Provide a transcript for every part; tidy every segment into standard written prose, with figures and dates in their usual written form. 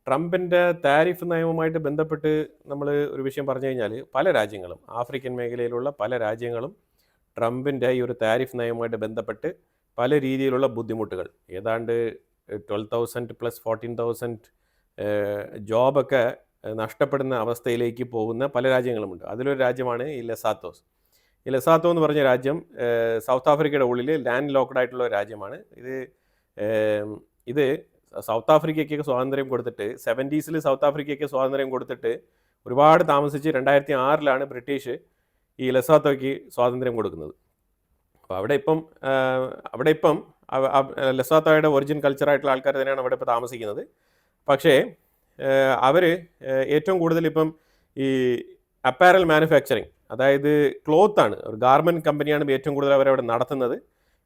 ട്രംപിൻ്റെ താരിഫ് നയവുമായിട്ട് ബന്ധപ്പെട്ട് നമ്മൾ ഒരു വിഷയം പറഞ്ഞു കഴിഞ്ഞാൽ പല രാജ്യങ്ങളും ആഫ്രിക്കൻ മേഖലയിലുള്ള പല രാജ്യങ്ങളും ട്രംപിൻ്റെ ഈ ഒരു താരിഫ് നയവുമായിട്ട് ബന്ധപ്പെട്ട് പല രീതിയിലുള്ള ബുദ്ധിമുട്ടുകൾ ഏതാണ്ട് 12,000 പ്ലസ് 14,000 ജോബൊക്കെ നഷ്ടപ്പെടുന്ന അവസ്ഥയിലേക്ക് പോകുന്ന പല രാജ്യങ്ങളുമുണ്ട്. അതിലൊരു രാജ്യമാണ് ഈ ലെസാത്തോസ്. ഈ ലെസാത്തോ എന്ന് പറഞ്ഞ രാജ്യം സൗത്ത് ആഫ്രിക്കയുടെ ഉള്ളിൽ ലാൻഡ് ലോക്ക്ഡ് ആയിട്ടുള്ള ഒരു രാജ്യമാണ്. ഇത് സൗത്ത് ആഫ്രിക്കയ്ക്ക് സ്വാതന്ത്ര്യം കൊടുത്തിട്ട് 70s സൗത്ത് ആഫ്രിക്കയ്ക്ക് സ്വാതന്ത്ര്യം കൊടുത്തിട്ട് ഒരുപാട് താമസിച്ച് 2006 ബ്രിട്ടീഷ് ഈ ലെസാത്തോയ്ക്ക് സ്വാതന്ത്ര്യം കൊടുക്കുന്നത്. അപ്പോൾ അവിടെ ഇപ്പം ലെസാത്തോയുടെ ഒറിജിൻ കൾച്ചറായിട്ടുള്ള ആൾക്കാർ തന്നെയാണ് അവിടെ ഇപ്പോൾ താമസിക്കുന്നത്. പക്ഷേ അവർ ഏറ്റവും കൂടുതൽ ഇപ്പം ഈ അപ്പാരൽ മാനുഫാക്ചറിങ്, അതായത് ക്ലോത്താണ്, ഒരു ഗാർമെൻറ്റ് കമ്പനിയാണ് ഏറ്റവും കൂടുതൽ അവരവിടെ നടത്തുന്നത്.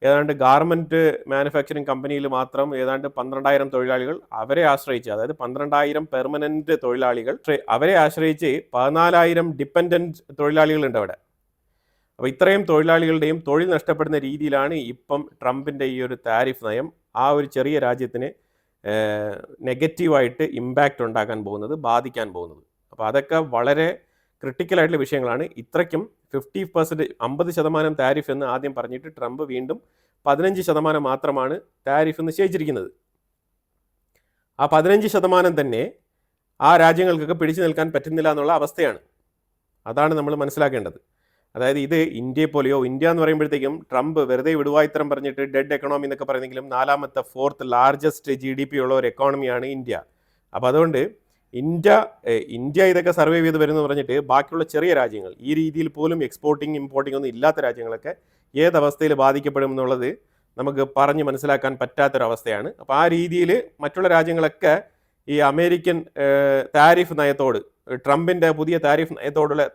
ഏതാണ്ട് ഗാർമെൻറ്റ് മാനുഫാക്ചറിങ് കമ്പനിയിൽ മാത്രം ഏതാണ്ട് 12,000 തൊഴിലാളികൾ അവരെ ആശ്രയിച്ച്, അതായത് 12,000 പെർമനൻറ്റ് തൊഴിലാളികൾ അവരെ ആശ്രയിച്ച് 14,000 ഡിപ്പെൻഡൻറ്റ് തൊഴിലാളികളുണ്ട് അവിടെ. അപ്പോൾ ഇത്രയും തൊഴിലാളികളുടെയും തൊഴിൽ നഷ്ടപ്പെടുന്ന രീതിയിലാണ് ഇപ്പം ട്രംപിൻ്റെ ഈ ഒരു താരിഫ് നയം ആ ഒരു ചെറിയ രാജ്യത്തിന് നെഗറ്റീവായിട്ട് ഇമ്പാക്റ്റ് ഉണ്ടാക്കാൻ പോകുന്നത്, ബാധിക്കാൻ പോകുന്നത്. അപ്പോൾ അതൊക്കെ വളരെ ക്രിട്ടിക്കലായിട്ടുള്ള വിഷയങ്ങളാണ്. ഇത്രയ്ക്കും 50% താരിഫ് എന്ന് ആദ്യം പറഞ്ഞിട്ട് ട്രംപ് വീണ്ടും 15% മാത്രമാണ് താരിഫ് നിശ്ചയിച്ചിരിക്കുന്നത്. ആ 15% തന്നെ ആ രാജ്യങ്ങൾക്കൊക്കെ പിടിച്ചു നിൽക്കാൻ പറ്റുന്നില്ല എന്നുള്ള അവസ്ഥയാണ്. അതാണ് നമ്മൾ മനസ്സിലാക്കേണ്ടത്. അതായത് ഇത് ഇന്ത്യയെ പോലെയോ, ഇന്ത്യ എന്ന് പറയുമ്പോഴത്തേക്കും ട്രംപ് വെറുതെ വിടുവായിത്തരം പറഞ്ഞിട്ട് ഡെഡ് എക്കണോമി എന്നൊക്കെ പറയുന്നെങ്കിലും 4th 4th ലാർജസ്റ്റ് GDP ഉള്ള ഒരു എക്കോണമിയാണ് ഇന്ത്യ. അപ്പോൾ അതുകൊണ്ട് ഇന്ത്യ ഇതൊക്കെ സർവൈവ് ചെയ്ത് വരുമെന്ന് പറഞ്ഞിട്ട് ബാക്കിയുള്ള ചെറിയ രാജ്യങ്ങൾ, ഈ രീതിയിൽ പോലും എക്സ്പോർട്ടിങ് ഇമ്പോർട്ടിംഗ് ഒന്നും ഇല്ലാത്ത രാജ്യങ്ങളൊക്കെ ഏതവസ്ഥയിൽ ബാധിക്കപ്പെടും എന്നുള്ളത് നമുക്ക് പറഞ്ഞ് മനസ്സിലാക്കാൻ പറ്റാത്തൊരവസ്ഥയാണ്. അപ്പോൾ ആ രീതിയിൽ മറ്റുള്ള രാജ്യങ്ങളൊക്കെ ഈ അമേരിക്കൻ താരിഫ് നയത്തോട്, ട്രംപിൻ്റെ പുതിയ താരിഫ്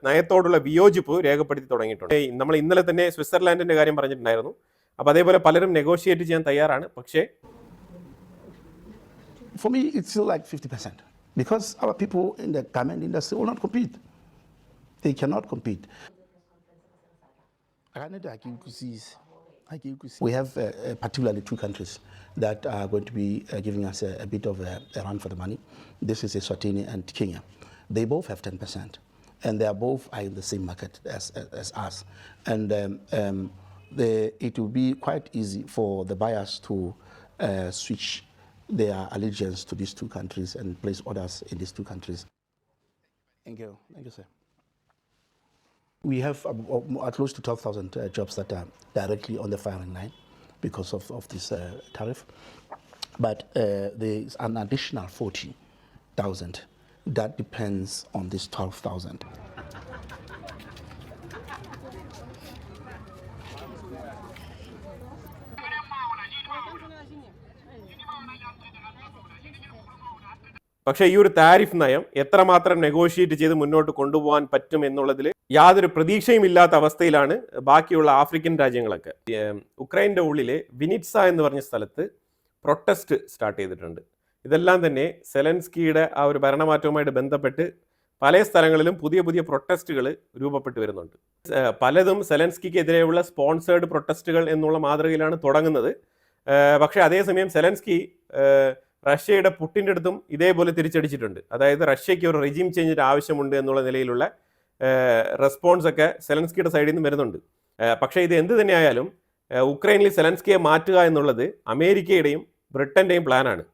നയത്തോടുള്ള വിയോജിപ്പ് രേഖപ്പെടുത്തി തുടങ്ങിയിട്ടുണ്ട്. നമ്മൾ ഇന്നലെ തന്നെ സ്വിറ്റ്സർലാൻഡിൻ്റെ കാര്യം പറഞ്ഞിട്ടുണ്ടായിരുന്നു. അപ്പോൾ അതേപോലെ പലരും നെഗോഷിയേറ്റ് ചെയ്യാൻ തയ്യാറാണ്. പക്ഷേ For me, it's still like 50%. Because our people in the garment industry will not compete. They cannot compete. We have particularly two countries that are going to be giving us a bit of a run for the money. This is Eswatini and Kenya. They both have 10%. And they are both in the same market as us. And it will be quite easy for the buyers to switch their allegiance to these two countries and place orders in these two countries. Thank you, sir. We have close to 12,000 jobs that are directly on the firing line because of this tariff. But there is an additional 40,000 that depends on this 12,000. പക്ഷേ ഈ ഒരു tariff നയം എത്രമാത്രം negotiate ചെയ്ത് മുന്നോട്ട് കൊണ്ടുപോകാൻ പറ്റും എന്നുള്ളതിൽ യാതൊരു പ്രതീക്ഷയും ഇല്ലാത്ത അവസ്ഥയിലാണ് ബാക്കിയുള്ള ആഫ്രിക്കൻ രാജ്യങ്ങളൊക്കെ. ഉക്രൈൻ്റെ ഉള്ളിലെ വിനിറ്റ്സ എന്ന് പറഞ്ഞ സ്ഥലത്ത് പ്രൊട്ടസ്റ്റ് സ്റ്റാർട്ട് ചെയ്തിട്ടുണ്ട്. ഇതെല്ലാം തന്നെ സെലൻസ്കിയുടെ ആ ഒരു ഭരണമാറ്റവുമായിട്ട് ബന്ധപ്പെട്ട് പല സ്ഥലങ്ങളിലും പുതിയ പ്രൊട്ടസ്റ്റുകൾ രൂപപ്പെട്ടു വരുന്നുണ്ട്. പലതും സെലൻസ്കിക്കെതിരെയുള്ള സ്പോൺസേർഡ് പ്രൊട്ടസ്റ്റുകൾ എന്നുള്ള മാതൃകയിലാണ് തുടങ്ങുന്നത്. പക്ഷേ അതേസമയം സെലൻസ്കി റഷ്യയുടെ പുട്ടിൻ്റെ അടുത്തും ഇതേപോലെ തിരിച്ചടിച്ചിട്ടുണ്ട്. അതായത് റഷ്യയ്ക്ക് ഒരു റെജീം ചേഞ്ചിൻ്റെ ആവശ്യമുണ്ട് എന്നുള്ള നിലയിലുള്ള റെസ്പോൺസൊക്കെ സെലൻസ്കിയുടെ സൈഡിൽ നിന്ന് വരുന്നുണ്ട്. പക്ഷേ ഇത് എന്ത് തന്നെയായാലും ഉക്രൈനിൽ സെലൻസ്കിയെ മാറ്റുക എന്നുള്ളത് അമേരിക്കയുടെയും ബ്രിട്ടൻ്റെയും പ്ലാനാണ്.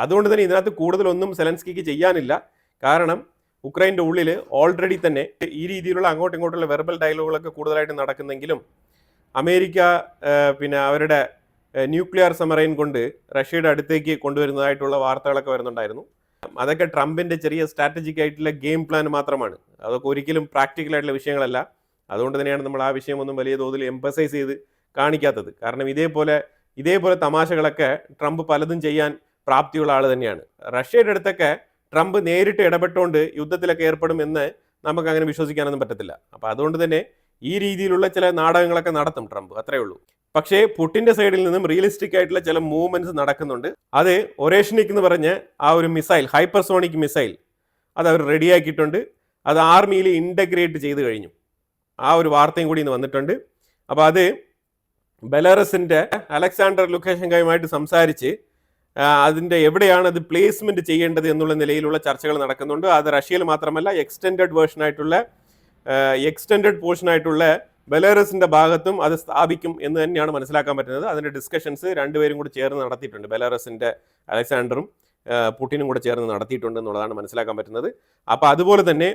അതുകൊണ്ട് തന്നെ ഇതിനകത്ത് കൂടുതലൊന്നും സെലൻസ്കിക്ക് ചെയ്യാനില്ല. കാരണം ഉക്രൈൻ്റെ ഉള്ളിൽ ഓൾറെഡി തന്നെ ഈ രീതിയിലുള്ള അങ്ങോട്ടും ഇങ്ങോട്ടുള്ള വെർബൽ ഡയലോഗുകളൊക്കെ കൂടുതലായിട്ട് നടക്കുന്നെങ്കിലും അമേരിക്ക പിന്നെ അവരുടെ ന്യൂക്ലിയർ സമറൈൻ കൊണ്ട് റഷ്യയുടെ അടുത്തേക്ക് കൊണ്ടുവരുന്നതായിട്ടുള്ള വാർത്തകളൊക്കെ വരുന്നുണ്ടായിരുന്നു. അതൊക്കെ ട്രംപിൻ്റെ ചെറിയ സ്ട്രാറ്റജിക് ആയിട്ടുള്ള ഗെയിം പ്ലാൻ മാത്രമാണ്. അതൊക്കെ ഒരിക്കലും പ്രാക്ടിക്കലായിട്ടുള്ള വിഷയങ്ങളല്ല. അതുകൊണ്ട് തന്നെയാണ് നമ്മൾ ആ വിഷയമൊന്നും വലിയ തോതിൽ എംഫസൈസ് ചെയ്ത് കാണിക്കാത്തത്. കാരണം ഇതേപോലെ തമാശകളൊക്കെ ട്രംപ് പലതും ചെയ്യാൻ പ്രാപ്തിയുള്ള ആൾ തന്നെയാണ്. റഷ്യയുടെ അടുത്തൊക്കെ ട്രംപ് നേരിട്ട് ഇടപെട്ടുകൊണ്ട് യുദ്ധത്തിലൊക്കെ ഏർപ്പെടുമെന്ന് നമുക്ക് അങ്ങനെ വിശ്വസിക്കാനൊന്നും പറ്റത്തില്ല. അപ്പോൾ അതുകൊണ്ട് തന്നെ ഈ രീതിയിലുള്ള ചില നാടകങ്ങളൊക്കെ നടത്തും ട്രംപ്, അത്രയേ ഉള്ളൂ. പക്ഷേ പുട്ടിൻ്റെ സൈഡിൽ നിന്നും റിയലിസ്റ്റിക് ആയിട്ടുള്ള ചില മൂവ്മെൻറ്റ്സ് നടക്കുന്നുണ്ട്. അത് ഒരേഷനിക് എന്ന് പറഞ്ഞ് ആ ഒരു മിസൈൽ, ഹൈപ്പർസോണിക് മിസൈൽ, അത് അവർ റെഡിയാക്കിയിട്ടുണ്ട്. അത് ആർമിയിൽ ഇൻ്റഗ്രേറ്റ് ചെയ്ത് കഴിഞ്ഞു. ആ ഒരു വാർത്തയും കൂടി ഇന്ന് വന്നിട്ടുണ്ട്. അപ്പോൾ അത് ബെലാറസിൻ്റെ അലക്സാണ്ടർ ലുക്കാഷെങ്കയുമായിട്ട് സംസാരിച്ച് അതിൻ്റെ എവിടെയാണ് അത് പ്ലേസ്മെൻറ്റ് ചെയ്യേണ്ടത് എന്നുള്ള നിലയിലുള്ള ചർച്ചകൾ നടക്കുന്നുണ്ട്. അത് റഷ്യയിൽ മാത്രമല്ല, എക്സ്റ്റെൻഡഡ് പോർഷനായിട്ടുള്ള ബെലാറസിൻ്റെ ഭാഗത്തും അത് സ്ഥാപിക്കും എന്ന് തന്നെയാണ് മനസ്സിലാക്കാൻ പറ്റുന്നത്. അതിൻ്റെ ഡിസ്കഷൻസ് രണ്ടുപേരും കൂടി ചേർന്ന് നടത്തിയിട്ടുണ്ട്. ബെലാറസിൻ്റെ അലക്സാണ്ടറും പുടിനും കൂടെ ചേർന്ന് നടത്തിയിട്ടുണ്ട് എന്നുള്ളതാണ് മനസ്സിലാക്കാൻ പറ്റുന്നത്. അപ്പോൾ അതുപോലെ തന്നെ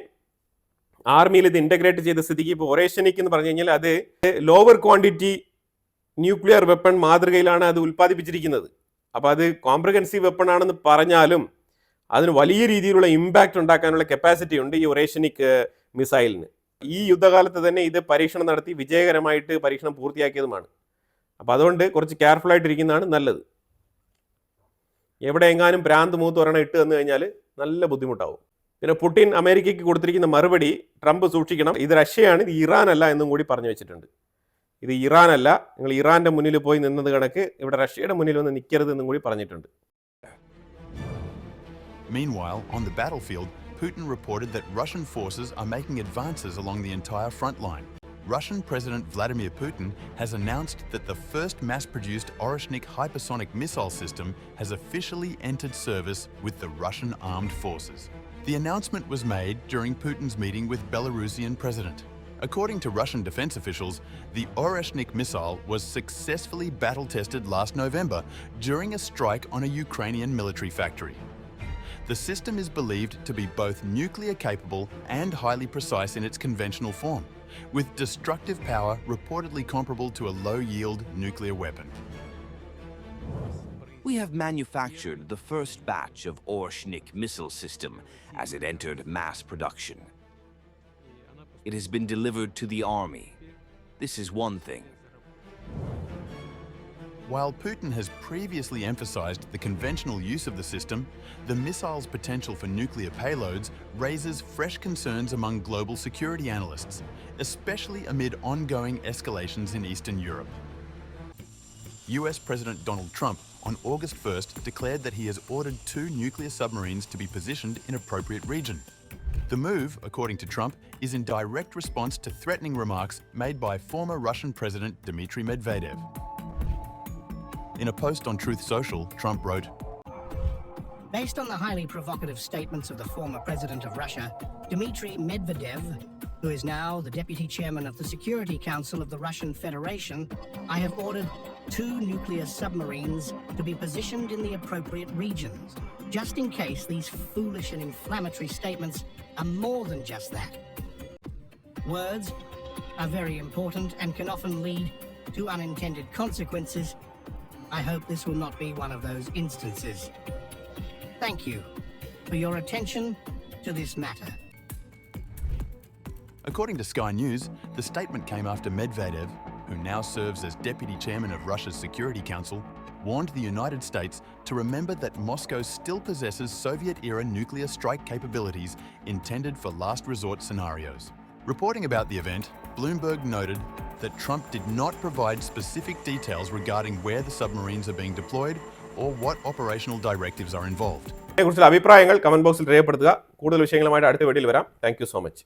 ആർമിയിൽ ഇത് ഇൻ്റഗ്രേറ്റ് ചെയ്ത സ്ഥിതിക്ക് ഇപ്പോൾ ഒറേഷനിക് എന്ന് പറഞ്ഞു കഴിഞ്ഞാൽ അത് ലോവർ ക്വാണ്ടിറ്റി ന്യൂക്ലിയർ വെപ്പൺ മാതൃകയിലാണ് അത് ഉൽപ്പാദിപ്പിച്ചിരിക്കുന്നത്. അപ്പോൾ അത് കോംപ്രിഹെൻസീവ് വെപ്പൺ ആണെന്ന് പറഞ്ഞാലും അതിന് വലിയ രീതിയിലുള്ള ഇമ്പാക്റ്റ് ഉണ്ടാക്കാനുള്ള കപ്പാസിറ്റി ഉണ്ട് ഈ ഒറേഷനിക് മിസൈലിന്. ഈ യുദ്ധകാലത്ത് തന്നെ ഇത് പരീക്ഷണം നടത്തി വിജയകരമായിട്ട് പരീക്ഷണം പൂർത്തിയാക്കിയതുമാണ്. അപ്പോൾ അതുകൊണ്ട് കുറച്ച് കെയർഫുൾ ആയിട്ടിരിക്കുന്നതാണ് നല്ലത്. എവിടെ എങ്ങാനും ഭ്രാന്ത് മൂത്ത് ഒരെണ്ണം ഇട്ട് തന്നു കഴിഞ്ഞാൽ നല്ല ബുദ്ധിമുട്ടാവും. പിന്നെ പുടിൻ അമേരിക്കയ്ക്ക് കൊടുത്തിരിക്കുന്ന മറുപടി ട്രംപ് സൂക്ഷിക്കണം, ഇത് റഷ്യയാണ്, ഇത് ഇറാൻ അല്ല എന്നും കൂടി പറഞ്ഞു വെച്ചിട്ടുണ്ട്. ഇത് ഇറാൻ അല്ല, നിങ്ങൾ ഇറാൻ്റെ മുന്നിൽ പോയി നിന്നത് കണക്ക് ഇവിടെ റഷ്യയുടെ മുന്നിൽ വന്ന് നിൽക്കരുത് എന്നും കൂടി പറഞ്ഞിട്ടുണ്ട്. Meanwhile, on the battlefield, Putin reported that Russian forces are making advances along the entire front line. Russian President Vladimir Putin has announced that the first mass-produced Oreshnik hypersonic missile system has officially entered service with the Russian armed forces. The announcement was made during Putin's meeting with Belarusian President. According to Russian defense officials, the Oreshnik missile was successfully battle-tested last November during a strike on a Ukrainian military factory. The system is believed to be both nuclear capable and highly precise in its conventional form, with destructive power reportedly comparable to a low-yield nuclear weapon. We have manufactured the first batch of Oreshnik missile system as it entered mass production. It has been delivered to the army. This is one thing. While Putin has previously emphasized the conventional use of the system, the missile's potential for nuclear payloads raises fresh concerns among global security analysts, especially amid ongoing escalations in Eastern Europe. US President Donald Trump on August 1st declared that he has ordered 2 nuclear submarines to be positioned in appropriate region. The move, according to Trump, is in direct response to threatening remarks made by former Russian President Dmitry Medvedev. In a post on Truth Social, Trump wrote, "Based on the highly provocative statements of the former president of Russia, Dmitry Medvedev, who is now the deputy chairman of the Security Council of the Russian Federation, I have ordered 2 nuclear submarines to be positioned in the appropriate regions, just in case these foolish and inflammatory statements are more than just that. Words are very important and can often lead to unintended consequences. I hope this will not be one of those instances. Thank you for your attention to this matter." According to Sky News, the statement came after Medvedev, who now serves as deputy chairman of Russia's Security Council, warned the United States to remember that Moscow still possesses Soviet-era nuclear strike capabilities intended for last resort scenarios. Reporting about the event, Bloomberg noted that Trump did not provide specific details regarding where the submarines are being deployed or what operational directives are involved. ഇതിനെക്കുറിച്ചുള്ള അഭിപ്രായങ്ങൾ comment ബോക്സിൽ രേഖപ്പെടുത്തുക. കൂടുതൽ വിഷയങ്ങളുമായിട്ട് അടുത്ത വീഡിയോയിൽ വരാം. Thank you so much.